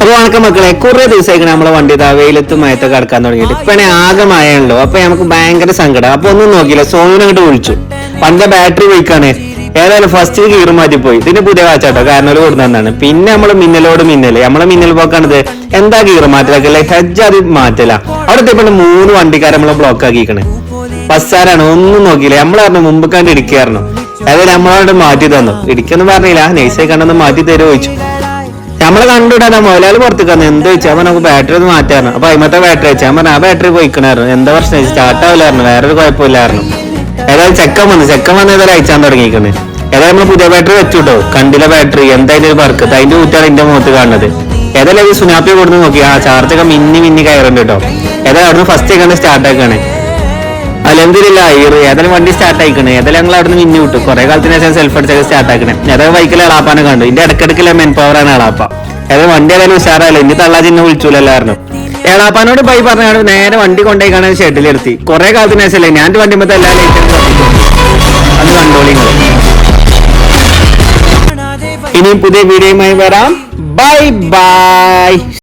അപ്പൊ വണക്കം മക്കളെ, കുറെ ദിവസമായിട്ട് നമ്മളെ വണ്ടി വെയിലത്ത് മയത്തൊക്കെ കടക്കാൻ തുടങ്ങിയിട്ട് ഇപ്പൊ ആകെ മഴയുള്ളൂ. അപ്പൊ നമുക്ക് ഭയങ്കര സങ്കടം. അപ്പൊ ഒന്നും നോക്കിയില്ല, സോനുവിനെ അങ്ങോട്ട് വിളിച്ചു. പണ്ട് ബാറ്ററി പോയിക്കാണ്. ഏതായാലും ഫസ്റ്റ് ഗിയർ മാറ്റിപ്പോയി. ഇതിന് പുതിയ വാച്ചാട്ടോ, കാരണം ഒരു കൊടുത്തതാണ്. പിന്നെ നമ്മള് നമ്മളെ മിന്നൽ പോക്കാണിത്. എന്താ ഗിയർ മാറ്റലൊക്കെ ഹെജ് അത് മാറ്റല. അവിടെ എത്തിയപ്പോൾ 3 വണ്ടിക്കാരെ നമ്മളെ ബ്ലോക്ക് ആക്കിക്കണേ. ബസ്സാരാണ്, ഒന്നും നോക്കിയില്ല. നമ്മൾ പറഞ്ഞു മുമ്പ് കണ്ട് ഇടിക്കായിരുന്നു. ഏതായാലും നമ്മളവിടെ മാറ്റി തന്നു. ഇടിക്കൊന്നും പറഞ്ഞില്ല, നൈസായി കണ്ടൊന്ന് മാറ്റി തരുമോ ചോദിച്ചു. നമ്മളെ കണ്ടുവിടാ മുതലാളി പുറത്തേക്ക് വന്നു. എന്ത് വെച്ചാൽ അപ്പൊ നമുക്ക് ബാറ്ററി ഒന്ന് മാറ്റായിരുന്നു. അപ്പൊ അതിമത്തെ ബാറ്ററി വെച്ചാൽ ഞാൻ പറഞ്ഞു ആ ബാറ്ററി പോയിക്കണായിരുന്നു. എന്താ പ്രശ്നം സ്റ്റാർട്ട് ആവില്ലായിരുന്നു, വേറൊരു കുഴപ്പമില്ലായിരുന്നു. ഏതായാലും ചെക്കൻ വന്നു ഏതായാലും അയച്ചാൻ തുടങ്ങിയിരിക്കണേ. ഏതായാലും നമ്മൾ പുതിയ ബാറ്ററി വെച്ചുട്ടോ. കണ്ടില്ല ബാറ്ററി എന്തായാലും ഒരു ബർക്കത്ത്, അതിന്റെ ഊറ്റാണ് എന്റെ മുഖത്ത് കാണുന്നത്. ഏതായാലും ഈ സുനാപ്പി കൊടുത്ത് നോക്കി, ആ ചാർജൊക്കെ മിന്നി കയറുണ്ട് കേട്ടോ. ഏതായാലും അവിടുന്ന് ഫസ്റ്റ് കണ്ട് സ്റ്റാർട്ട് ആക്കാണ്. അലഹദില്ല ഏതായാലും വണ്ടി സ്റ്റാർട്ട് ആയിക്കണേ. ഏതായാലും ഞങ്ങൾ അവിടെ നിന്ന് മിന്നി വിട്ടു. കുറെ കാലത്തിന് ശേഷം സെൽഫ് അടിച്ചൊക്കെ സ്റ്റാർട്ട് ആക്കണേ. ഏതായാലും ബൈക്കിൽ എളാപ്പാനെ കണ്ടു. ഇതിന്റെ ഇടക്കിടക്കില്ല മെൻ പവറാണ് എളാപ്പ. ഏതായാലും വണ്ടി ഏതായാലും ഉഷാറല്ല. ഇനി തള്ളാ ചിഹ്നം വിളിച്ചൂലല്ലായിരുന്നു. എളാപ്പാനോട് ബൈ പറഞ്ഞാണ് നേരെ വണ്ടി കൊണ്ടേക്കാണ് ഷെഡിലെടുത്തി. കുറെ കാലത്തിന് ശേഷമല്ലേ ഞാൻ വണ്ടിമത്തെ എല്ലാ ലൈറ്റും അത് കണ്ടോളിങ്ങൾ. ഇനിയും പുതിയ വീഡിയോയുമായി വരാം. Bye bye.